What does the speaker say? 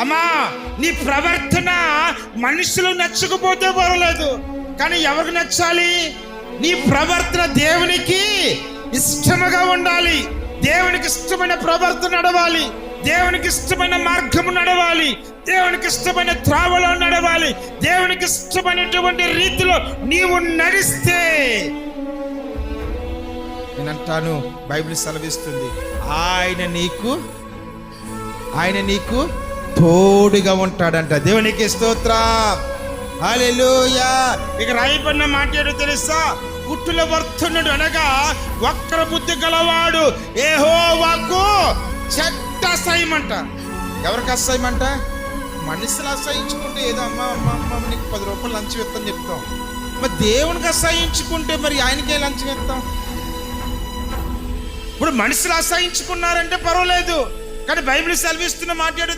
అమ్మా, నీ ప్రవర్తన మనుషులు నచ్చకపోతే పర్వాలేదు, కానీ ఎవరికి నచ్చాలి? నీ ప్రవర్తన దేవునికి ఇష్టముగా ఉండాలి. దేవునికి ఇష్టమైన ప్రవర్తన నడవాలి, దేవునికి ఇష్టమైన మార్గము నడవాలి, దేవునికి ఇష్టమైన త్రావలో నడవాలి. దేవునికి ఇష్టమైనటువంటి రీతిలో నీవు నడిస్తే, నేనంటాను, బైబిల్ సెలవిస్తుంది, ఆయన నీకు తోడుగా ఉంటాడంట. దేవునికి స్తోత్రం, హల్లెలూయా. ఇక రాయబడిన మాట ఏంటో తెలుసా? కుట్టుల వర్తనుడు అనగా వక్ర బుద్ధి గలవాడు యెహోవాకు చెడ్డ అసహ్యమంట. ఎవరికి అసహ్యమంట? మనుషులు అసహించుకుంటే ఏదో అమ్మ నీకు 10 రూపాయలు లంచం ఇస్తాను చెప్తాం. మరి దేవునికి అసహించుకుంటే మరి ఆయనకే లంచం ఇస్తాం. ఇప్పుడు మనుషులు అసహించుకున్నారంటే పర్వాలేదు, కానీ బైబిల్ సెలవిస్తున్న మాట ఏంటో తెలుసా?